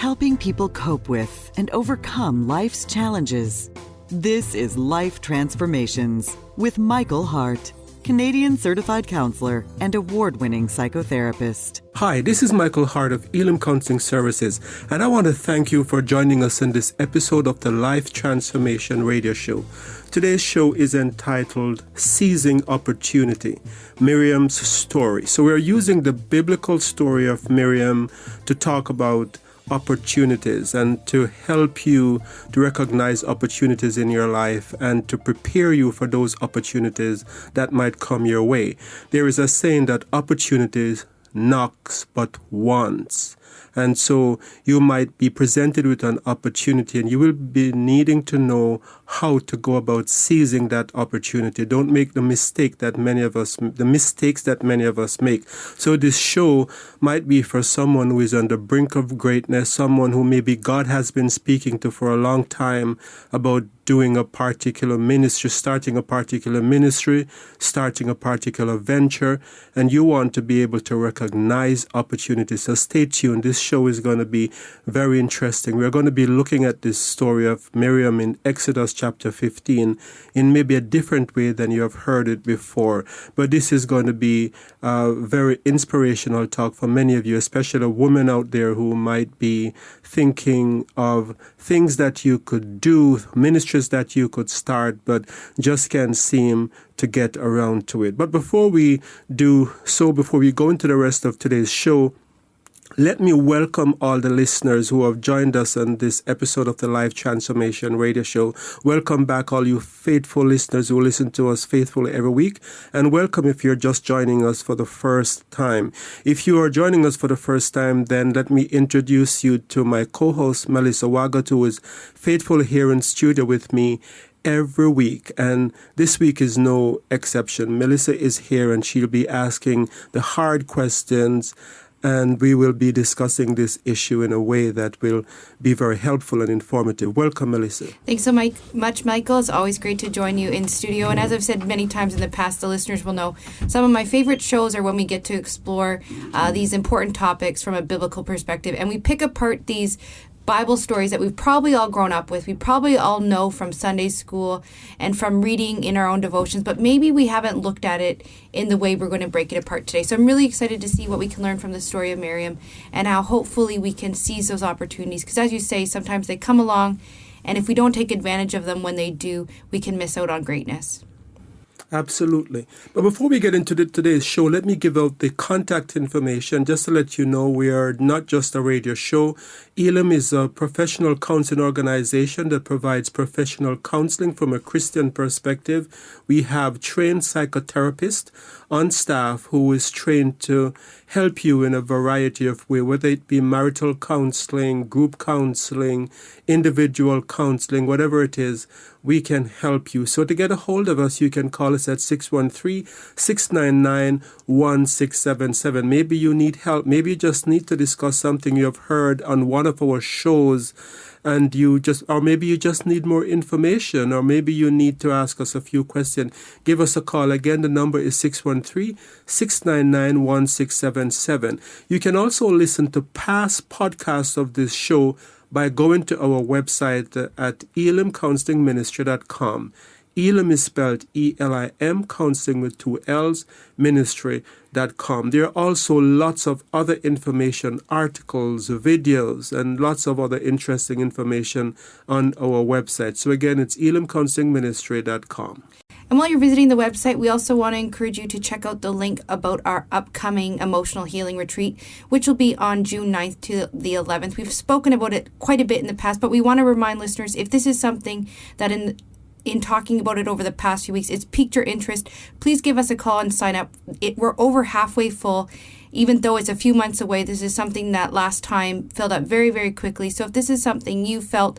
helping people cope with and overcome life's challenges. This is Life Transformations with Michael Hart, Canadian certified counselor and award-winning psychotherapist. Hi, this is Michael Hart of Elam Counseling Services, and I want to thank you for joining us in this episode of the Life Transformation Radio Show. Today's show is entitled Seizing Opportunity, Miriam's Story. So we're using the biblical story of Miriam to talk about opportunities and to help you to recognize opportunities in your life and to prepare you for those opportunities that might come your way. There is a saying that opportunities knocks but once. And so you might be presented with an opportunity and you will be needing to know how to go about seizing that opportunity. Don't make the mistakes that many of us make. So this show might be for someone who is on the brink of greatness, someone who maybe God has been speaking to for a long time about doing a particular ministry, starting a particular venture, and you want to be able to recognize opportunities. So stay tuned. This show is going to be very interesting. We're going to be looking at this story of Miriam in Exodus chapter 15 in maybe a different way than you have heard it before. But this is going to be a very inspirational talk for many of you, especially a woman out there who might be thinking of things that you could do, ministries that you could start, but just can't seem to get around to it. But before we go into the rest of today's show, let me welcome all the listeners who have joined us on this episode of the Life Transformation Radio Show. Welcome back, all you faithful listeners who listen to us faithfully every week. And welcome if you're just joining us for the first time. If you are joining us for the first time, then let me introduce you to my co-host, Melissa Wagat, who is faithfully here in studio with me every week, and this week is no exception. Melissa is here and she'll be asking the hard questions, and we will be discussing this issue in a way that will be very helpful and informative. Welcome, Melissa. Thanks so much, Michael. It's always great to join you in studio. And as I've said many times in the past, the listeners will know some of my favorite shows are when we get to explore these important topics from a biblical perspective. And we pick apart these Bible stories that we've probably all grown up with. We probably all know from Sunday school and from reading in our own devotions, but maybe we haven't looked at it in the way we're going to break it apart today. So I'm really excited to see what we can learn from the story of Miriam and how hopefully we can seize those opportunities. Because as you say, sometimes they come along, and if we don't take advantage of them when they do, we can miss out on greatness. Absolutely. But before we get into today's show, let me give out the contact information just to let you know we are not just a radio show. Elam is a professional counseling organization that provides professional counseling from a Christian perspective. We have trained psychotherapists on staff who is trained to help you in a variety of ways, whether it be marital counseling, group counseling, individual counseling, whatever it is, we can help you. So to get a hold of us, you can call us at 613-699-1677. Maybe you need help. Maybe you just need to discuss something you have heard on one of our shows, and maybe you just need more information, or maybe you need to ask us a few questions. Give us a call. Again, the number is 613-699-1677. You can also listen to past podcasts of this show by going to our website at elamcounselingministry.com. Elam is spelled E-L-I-M, counseling with 2 L's, ministry.com. There are also lots of other information, articles, videos, and lots of other interesting information on our website. So again, it's elamcounselingministry.com. And while you're visiting the website, we also want to encourage you to check out the link about our upcoming emotional healing retreat, which will be on June 9th to the 11th. We've spoken about it quite a bit in the past, but we want to remind listeners, if this is something that in talking about it over the past few weeks, it's piqued your interest, please give us a call and sign up. We're over halfway full. Even though it's a few months away, this is something that last time filled up very, very quickly. So if this is something you felt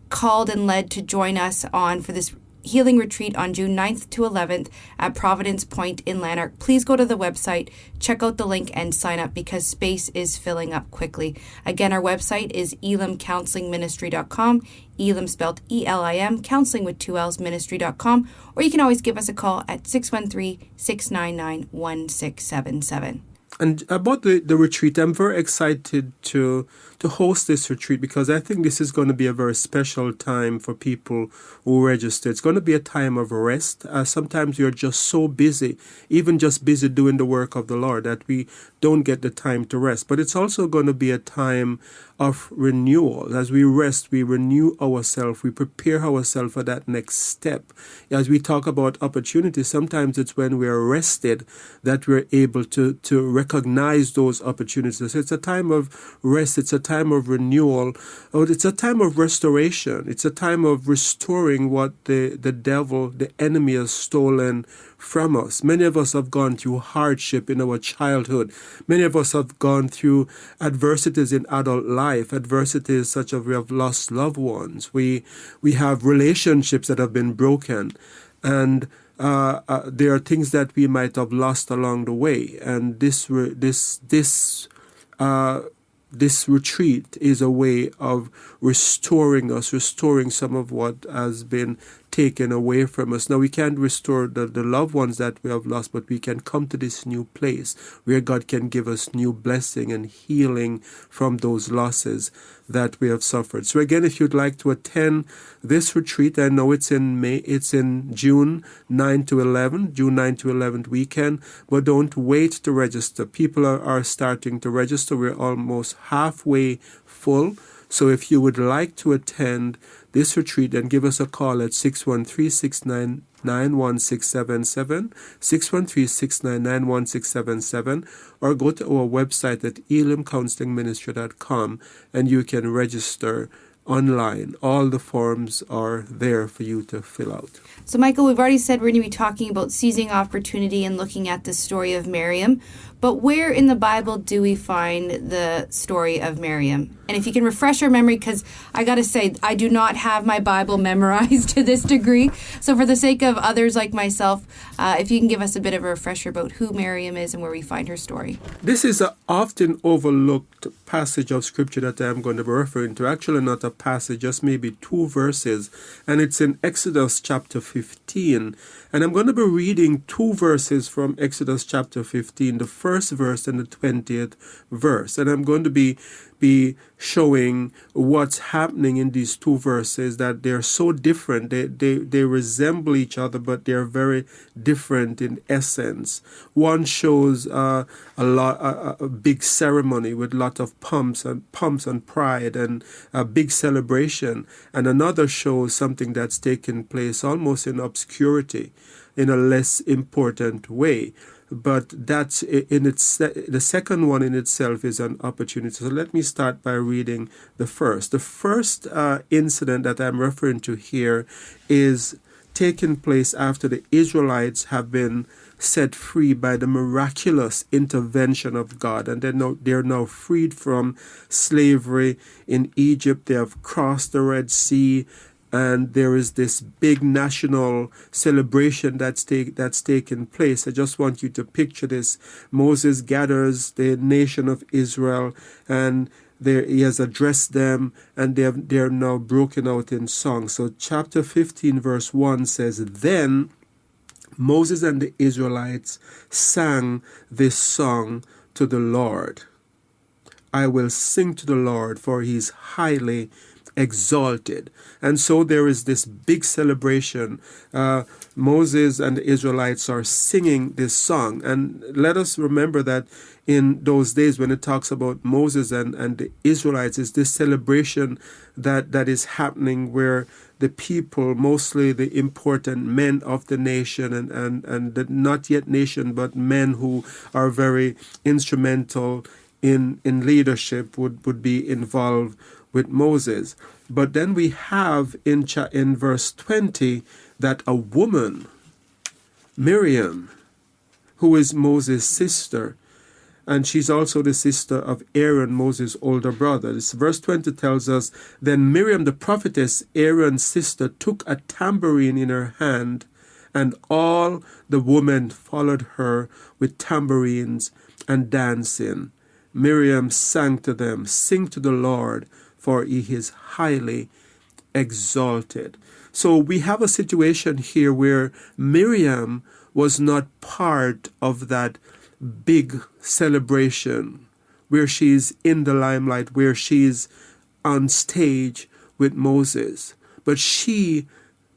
called and led to join us on for this healing retreat on June 9th to 11th at Providence Point in Lanark, please go to the website, check out the link, and sign up because space is filling up quickly. Again, our website is elamcounselingministry.com, Elam spelled E-L-I-M, counseling with 2 L's, ministry.com, or you can always give us a call at 613-699-1677. And about the retreat, I'm very excited to host this retreat because I think this is going to be a very special time for people who register. It's going to be a time of rest. Sometimes you're just so busy, even just busy doing the work of the Lord, that we don't get the time to rest. But it's also going to be a time of renewal. As we rest, we renew ourselves, we prepare ourselves for that next step. As we talk about opportunities, sometimes it's when we are rested that we're able to recognize those opportunities. It's a time of rest, it's a time of renewal, or it's a time of restoration. It's a time of restoring what the devil, the enemy, has stolen from us. Many of us have gone through hardship in our childhood. Many of us have gone through adversities in adult life, adversities such as we have lost loved ones. We have relationships that have been broken, and there are things that we might have lost along the way. And this retreat is a way of restoring us, restoring some of what has been taken away from us. Now, we can't restore the loved ones that we have lost, but we can come to this new place where God can give us new blessing and healing from those losses that we have suffered. So again, if you'd like to attend this retreat, I know it's in May, it's in June 9 to 11th weekend, but don't wait to register. People are starting to register. We're almost halfway full. So if you would like to attend this retreat, then give us a call at 613-699-1677, 613-699-1677, or go to our website at elimcounselingministry.com and you can register online. All the forms are there for you to fill out. So, Michael, we've already said we're going to be talking about seizing opportunity and looking at the story of Miriam. But where in the Bible do we find the story of Miriam? And if you can refresh our memory, because I got to say, I do not have my Bible memorized to this degree. So for the sake of others like myself, if you can give us a bit of a refresher about who Miriam is and where we find her story. This is an often overlooked passage of Scripture that I'm going to be referring to. Actually, not a passage, just maybe 2 verses. And it's in Exodus chapter 15. And I'm going to be reading 2 verses from Exodus chapter 15, the first verse and the 20th verse. And I'm going to be showing what's happening in these 2 verses, that they're so different. They resemble each other, but they're very different in essence. One shows a big ceremony with a lot of pomps and pride and a big celebration, and another shows something that's taken place almost in obscurity, in a less important way. But that's the second one in itself is an opportunity. So let me start by reading the first. The first incident that I'm referring to here is taking place after the Israelites have been set free by the miraculous intervention of God, and they're now freed from slavery in Egypt. They have crossed the Red Sea, and there is this big national celebration that's taken place. I just want you to picture this. Moses gathers the nation of Israel, and he has addressed them, and they're now broken out in song. So chapter 15 verse 1 says, "Then Moses and the Israelites sang this song to the Lord. I will sing to the Lord, for he is highly exalted." And so there is this big celebration. Moses and the Israelites are singing this song. And let us remember that in those days, when it talks about Moses and the Israelites, is this celebration that is happening where the people, mostly the important men of the nation and the not yet nation, but men who are very instrumental in leadership would be involved with Moses. But then we have in verse 20 that a woman, Miriam, who is Moses' sister, and she's also the sister of Aaron, Moses' older brother. This verse 20 tells us, "Then Miriam the prophetess, Aaron's sister, took a tambourine in her hand, and all the women followed her with tambourines and dancing. Miriam sang to them, 'Sing to the Lord, for he is highly exalted.'" So we have a situation here where Miriam was not part of that big celebration where she's in the limelight, where she's on stage with Moses. But she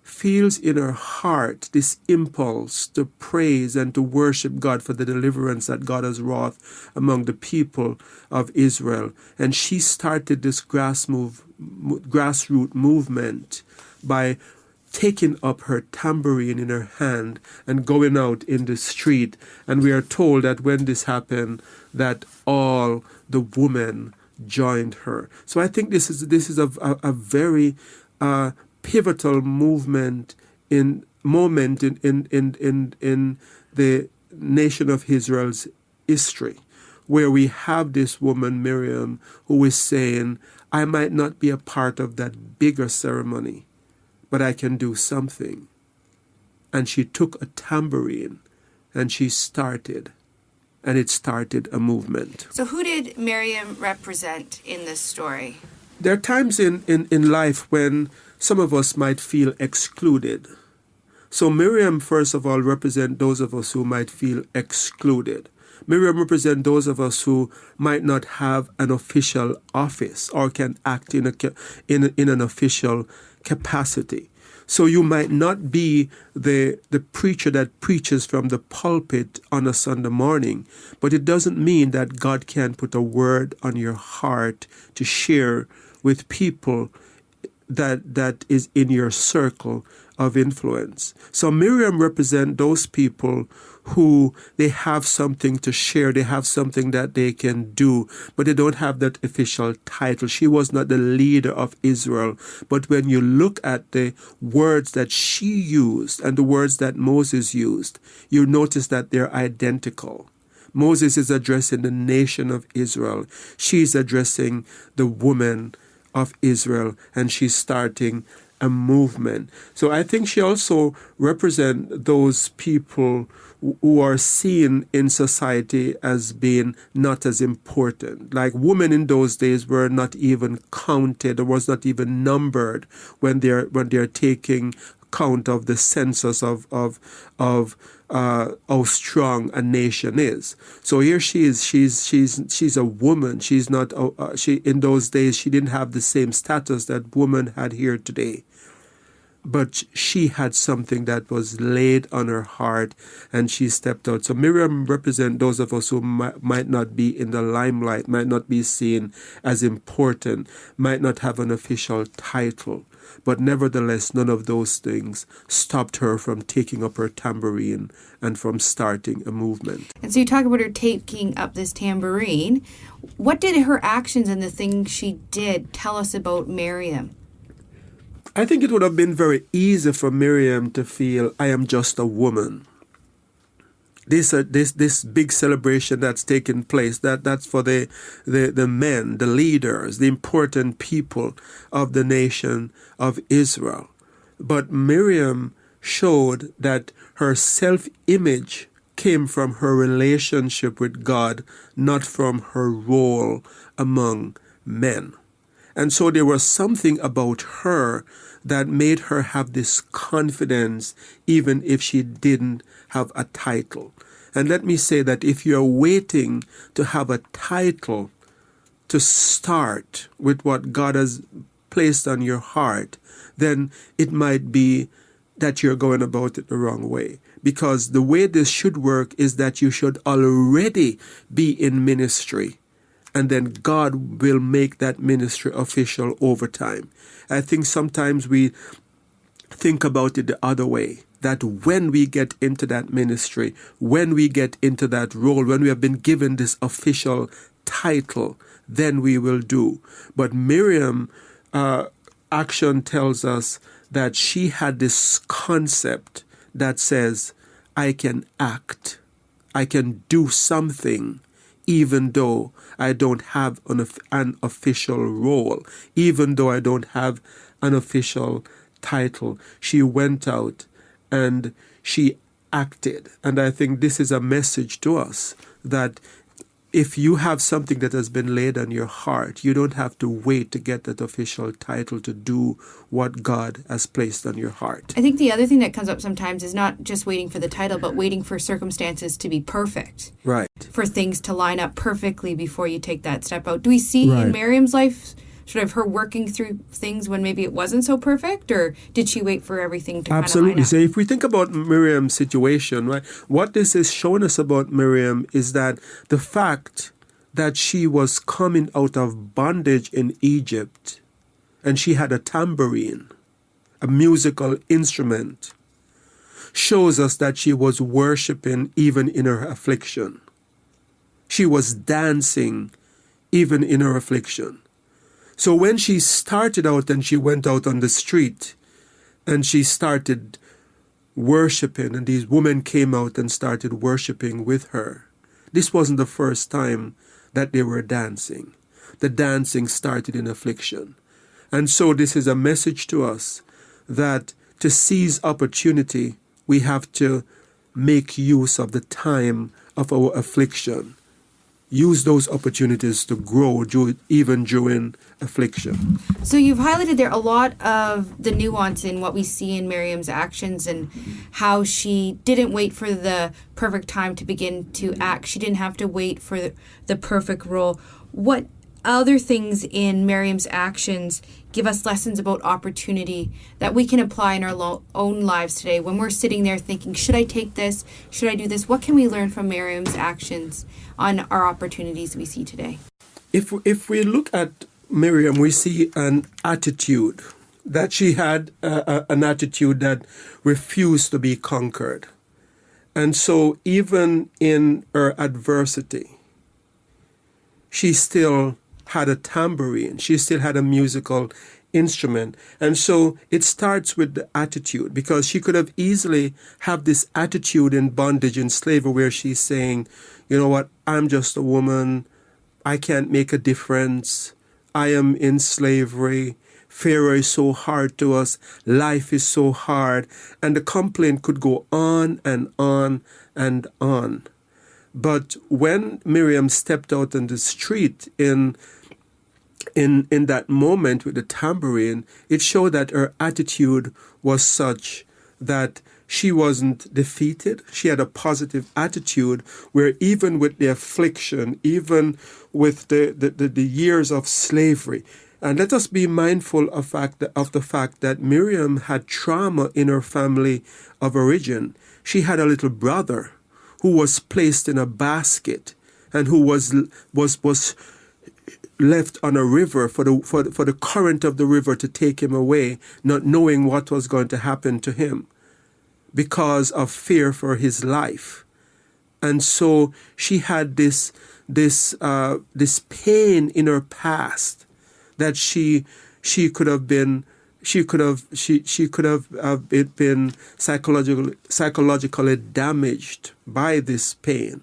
feels in her heart this impulse to praise and to worship God for the deliverance that God has wrought among the people of Israel. And she started this grassroots movement by taking up her tambourine in her hand and going out in the street. And we are told that when this happened, that all the women joined her. So I think this is a very pivotal moment in the nation of Israel's history, where we have this woman Miriam who is saying, I might not be a part of that bigger ceremony, but I can do something. And she took a tambourine and she started, and it started a movement. So who did Miriam represent in this story? There are times in life when some of us might feel excluded. So Miriam, first of all, represents those of us who might feel excluded. Miriam represents those of us who might not have an official office or can act in an official capacity. So you might not be the preacher that preaches from the pulpit on a Sunday morning, but it doesn't mean that God can't put a word on your heart to share with people that is in your circle of influence. So Miriam represents those people who they have something to share, they have something that they can do, but they don't have that official title. She was not the leader of Israel, but when you look at the words that she used and the words that Moses used, you notice that they're identical. Moses is addressing the nation of Israel. She's addressing the woman of Israel, and she's starting a movement. So I think she also represents those people who are seen in society as being not as important. Like women in those days were not even counted or was not even numbered when they're taking count of the census of how strong a nation is. So here she is. She's a woman. She's not. She in those days she didn't have the same status that women had here today. But she had something that was laid on her heart, and she stepped out. So Miriam represents those of us who might not be in the limelight, might not be seen as important, might not have an official title. But nevertheless, none of those things stopped her from taking up her tambourine and from starting a movement. And so you talk about her taking up this tambourine. What did her actions and the things she did tell us about Miriam? I think it would have been very easy for Miriam to feel, I am just a woman. This big celebration that's taking place, that's for the men, the leaders, the important people of the nation of Israel. But Miriam showed that her self-image came from her relationship with God, not from her role among men. And so there was something about her that made her have this confidence, even if she didn't have a title. And let me say that if you're waiting to have a title to start with what God has placed on your heart, then it might be that you're going about it the wrong way. Because the way this should work is that you should already be in ministry, and then God will make that ministry official over time. I think sometimes we think about it the other way, that when we get into that ministry, when we get into that role, when we have been given this official title, then we will do. But Miriam action tells us that she had this concept that says, I can act, I can do something, even though I don't have an official role, even though I don't have an official title. She went out and she acted. And I think this is a message to us, that if you have something that has been laid on your heart, you don't have to wait to get that official title to do what God has placed on your heart. I think the other thing that comes up sometimes is not just waiting for the title, but waiting for circumstances to be perfect. Right. For things to line up perfectly before you take that step out. Do we see Right. in Miriam's life sort of her working through things when maybe it wasn't so perfect, or did she wait for everything to Absolutely. kind of So if we think about Miriam's situation, right, what this is showing us about Miriam is that the fact that she was coming out of bondage in Egypt and she had a tambourine, a musical instrument, shows us that she was worshiping even in her affliction. She was dancing even in her affliction. So when she started out and she went out on the street and she started worshiping, and these women came out and started worshiping with her, this wasn't the first time that they were dancing. The dancing started in affliction. And so this is a message to us that to seize opportunity, we have to make use of the time of our affliction. Use those opportunities to grow even during affliction. So you've highlighted there a lot of the nuance in what we see in Miriam's actions and how she didn't wait for the perfect time to begin to act. She didn't have to wait for the perfect role. What other things in Miriam's actions give us lessons about opportunity that we can apply in our own lives today when we're sitting there thinking, should I take this? Should I do this? What can we learn from Miriam's actions on our opportunities we see today? If we look at Miriam, we see an attitude that she had, an attitude that refused to be conquered. And so even in her adversity, she still had a tambourine. She still had a musical instrument. And so it starts with the attitude, because she could have easily have this attitude in bondage and slavery where she's saying, you know what, I'm just a woman. I can't make a difference. I am in slavery. Pharaoh is so hard to us. Life is so hard. And the complaint could go on and on and on. But when Miriam stepped out on the street in that moment with the tambourine, it showed that her attitude was such that she wasn't defeated. She had a positive attitude where even with the affliction, even with the years of slavery, and let us be mindful of the fact that Miriam had trauma in her family of origin. She had a little brother who was placed in a basket and who was left on a river for the current of the river to take him away, not knowing what was going to happen to him because of fear for his life. And so she had this pain in her past that she could have been psychologically damaged by this pain.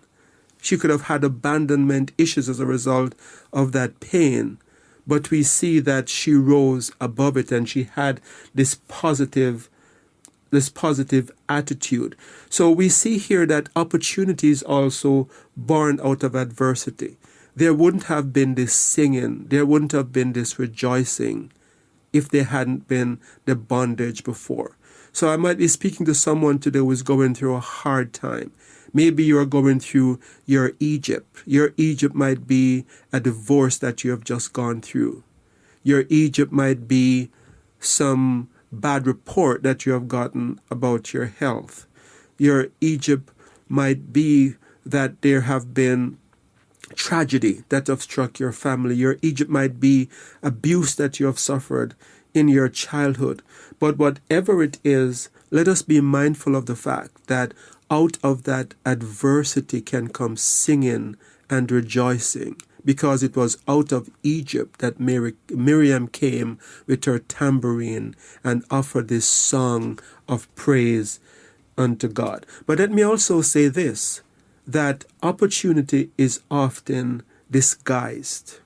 She could have had abandonment issues as a result of that pain. But we see that she rose above it and she had this positive attitude. So we see here that opportunity is also born out of adversity. There wouldn't have been this singing, there wouldn't have been this rejoicing if there hadn't been the bondage before. So I might be speaking to someone today who is going through a hard time. Maybe you're going through your Egypt. Your Egypt might be a divorce that you have just gone through. Your Egypt might be some bad report that you have gotten about your health. Your Egypt might be that there have been tragedy that have struck your family. Your Egypt might be abuse that you have suffered in your childhood. But whatever it is, let us be mindful of the fact that out of that adversity can come singing and rejoicing, because it was out of Egypt that Miriam came with her tambourine and offered this song of praise unto God. But let me also say this, that opportunity is often disguised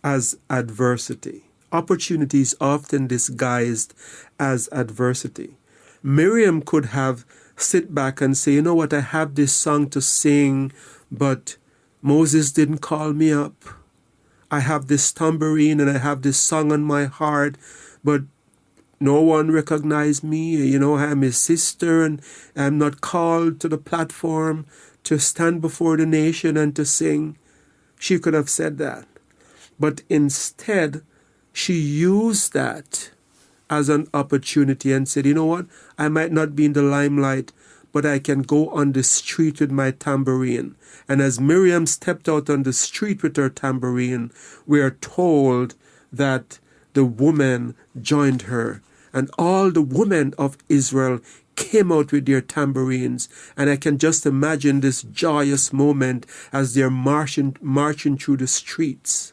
as adversity. Opportunity is often disguised as adversity. Miriam could have sit back and say, you know what, I have this song to sing, but Moses didn't call me up. I have this tambourine and I have this song on my heart, but no one recognized me. I'm his sister and I'm not called to the platform to stand before the nation and to sing. She could have said that. But instead, she used that as an opportunity and said, you know what? I might not be in the limelight, but I can go on the street with my tambourine. And as Miriam stepped out on the street with her tambourine, we are told that the woman joined her. And all the women of Israel came out with their tambourines. And I can just imagine this joyous moment as they're marching through the streets.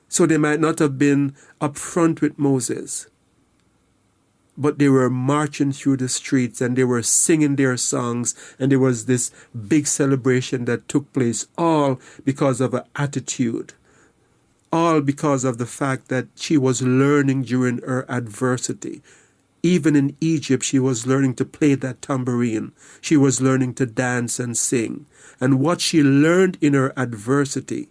So they might not have been up front with Moses, but they were marching through the streets and they were singing their songs, and there was this big celebration that took place, all because of an attitude, all because of the fact that she was learning during her adversity. Even in Egypt, she was learning to play that tambourine. She was learning to dance and sing. And what she learned in her adversity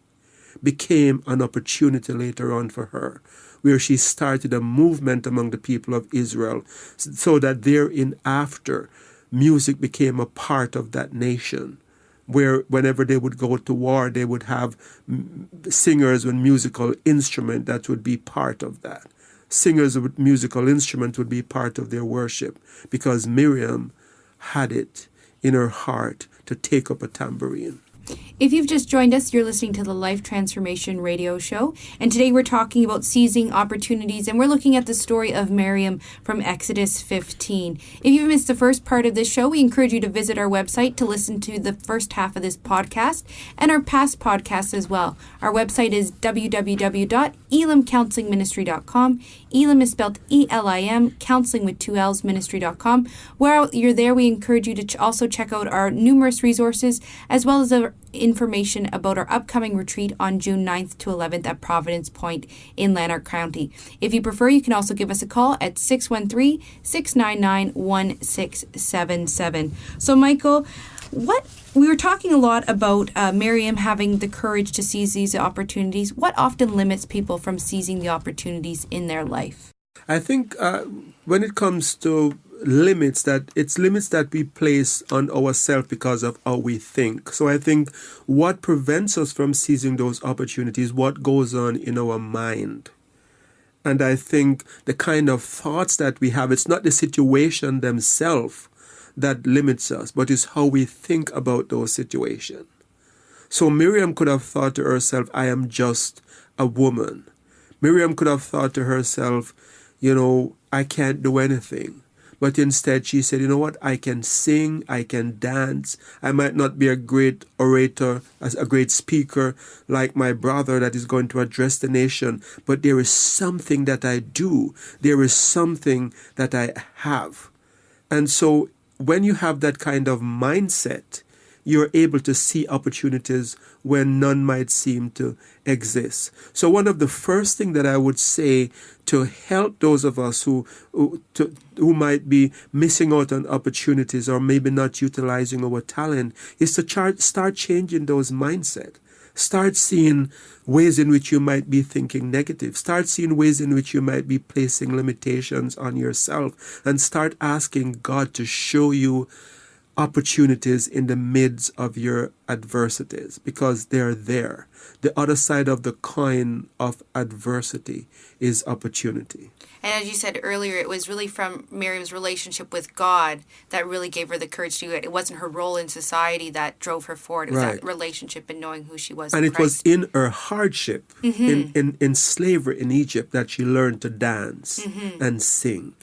became an opportunity later on for her, where she started a movement among the people of Israel, so that thereafter music became a part of that nation, where whenever they would go to war, they would have singers with musical instrument that would be part of that. Singers with musical instrument would be part of their worship, because Miriam had it in her heart to take up a tambourine. If you've just joined us, you're listening to the Life Transformation Radio Show, and today we're talking about seizing opportunities, and we're looking at the story of Miriam from Exodus 15. If you missed the first part of this show, we encourage you to visit our website to listen to the first half of this podcast and our past podcasts as well. Our website is www.elimcounselingministry.com. Elim is spelled E-L-I-M, counseling with 2 L's, ministry.com. While you're there, we encourage you to also check out our numerous resources, as well as our information about our upcoming retreat on June 9th to 11th at Providence Point in Lanark County. If you prefer, you can also give us a call at 613-699-1677. So, Michael, we were talking a lot about Miriam having the courage to seize these opportunities. What often limits people from seizing the opportunities in their life? I think when it comes to limits that we place on ourselves because of how we think. So I think what prevents us from seizing those opportunities, what goes on in our mind. And I think the kind of thoughts that we have, it's not the situation themselves that limits us, but it's how we think about those situations. So Miriam could have thought to herself, I am just a woman. Miriam could have thought to herself, I can't do anything. But instead she said, you know what, I can sing, I can dance. I might not be a great orator, as a great speaker like my brother that is going to address the nation, but there is something that I do. There is something that I have. And so when you have that kind of mindset, you're able to see opportunities when none might seem to exist. So one of the first things that I would say to help those of us who might be missing out on opportunities or maybe not utilizing our talent is to start changing those mindsets. Start seeing ways in which you might be thinking negative. Start seeing ways in which you might be placing limitations on yourself, and start asking God to show you opportunities in the midst of your adversities, because they're there. The other side of the coin of adversity is opportunity. And as you said earlier, it was really from Miriam's relationship with God that really gave her the courage to do it. It wasn't her role in society that drove her forward. It was that relationship and knowing who she was. And in it Christ. was in her hardship, in slavery in Egypt, that she learned to dance and sing.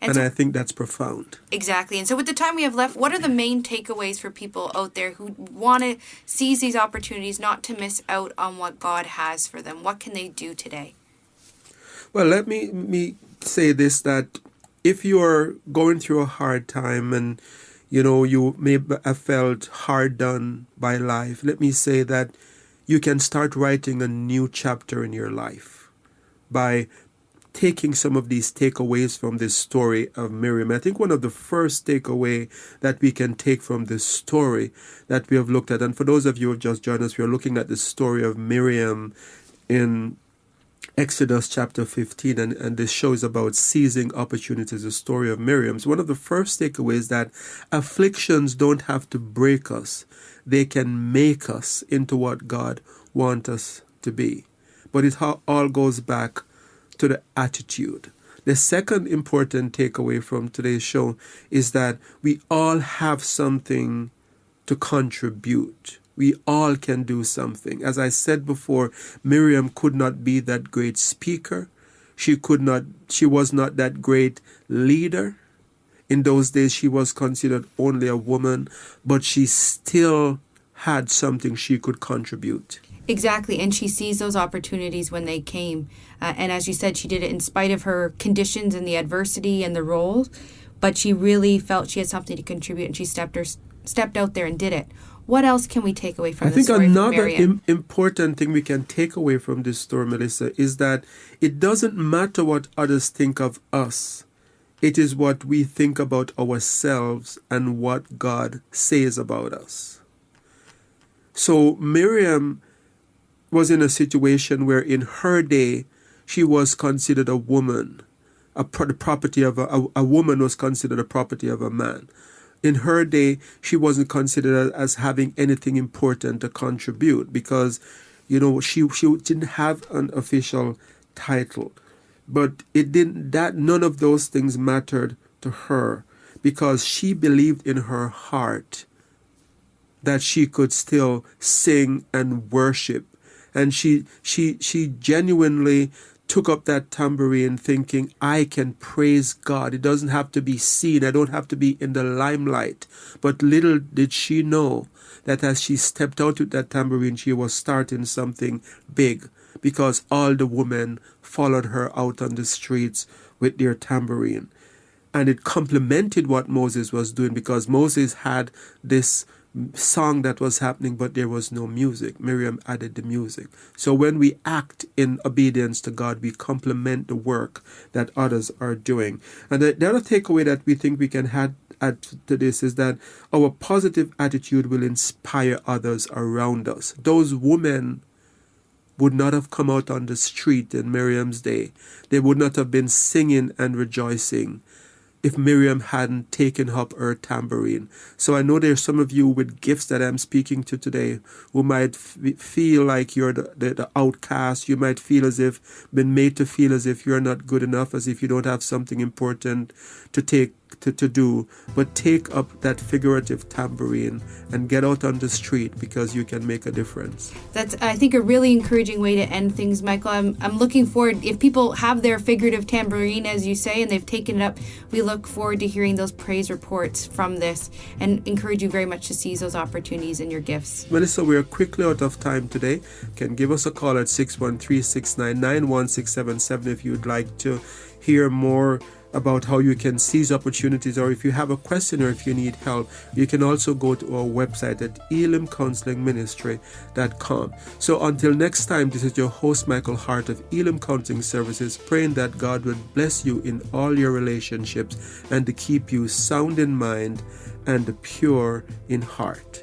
And I think that's profound. Exactly. And so with the time we have left, what are the main takeaways for people out there who want to seize these opportunities, not to miss out on what God has for them? What can they do today? Well, let me say this, that if you're going through a hard time and, you may have felt hard done by life, let me say that you can start writing a new chapter in your life by taking some of these takeaways from this story of Miriam. I think one of the first takeaway that we can take from this story that we have looked at, and for those of you who have just joined us, we are looking at the story of Miriam in Exodus chapter 15, and this show is about seizing opportunities, the story of Miriam. So one of the first takeaways that afflictions don't have to break us. They can make us into what God wants us to be. But it all goes back to the attitude. The second important takeaway from today's show is that we all have something to contribute. We all can do something. As I said before, Miriam could not be that great speaker. She was not that great leader. In those days, she was considered only a woman, but she still had something she could contribute. Exactly, and she sees those opportunities when they came. And as you said, she did it in spite of her conditions and the adversity and the roles, but she really felt she had something to contribute, and she stepped out there and did it. What else can we take away from this story? I think another important thing we can take away from this story, Melissa, is that it doesn't matter what others think of us. It is what we think about ourselves and what God says about us. So Miriam was in a situation where in her day, she was considered a woman. A woman was considered a property of a man. In her day, she wasn't considered as having anything important to contribute because, she didn't have an official title. But none of those things mattered to her because she believed in her heart that she could still sing and worship. And she genuinely took up that tambourine thinking, I can praise God. It doesn't have to be seen. I don't have to be in the limelight. But little did she know that as she stepped out with that tambourine, she was starting something big because all the women followed her out on the streets with their tambourine. And it complemented what Moses was doing because Moses had this song that was happening, but there was no music. Miriam added the music. So when we act in obedience to God, we complement the work that others are doing. And the other takeaway that we think we can add to this is that our positive attitude will inspire others around us. Those women would not have come out on the street in Miriam's day. They would not have been singing and rejoicing if Miriam hadn't taken up her tambourine. So I know there's some of you with gifts that I'm speaking to today who might feel like you're the outcast. You might feel been made to feel as if you're not good enough, as if you don't have something important to do. But take up that figurative tambourine and get out on the street because you can make a difference. That's, I think, a really encouraging way to end things, Michael. I'm looking forward, if people have their figurative tambourine, as you say, and they've taken it up, we look forward to hearing those praise reports from this and encourage you very much to seize those opportunities and your gifts. Melissa, we are quickly out of time today. You can give us a call at 613-699-1677 if you'd like to hear more about how you can seize opportunities, or if you have a question or if you need help, you can also go to our website at elimcounselingministry.com. So until next time, this is your host Michael Hart of Elim Counseling Services, praying that God would bless you in all your relationships and to keep you sound in mind and pure in heart.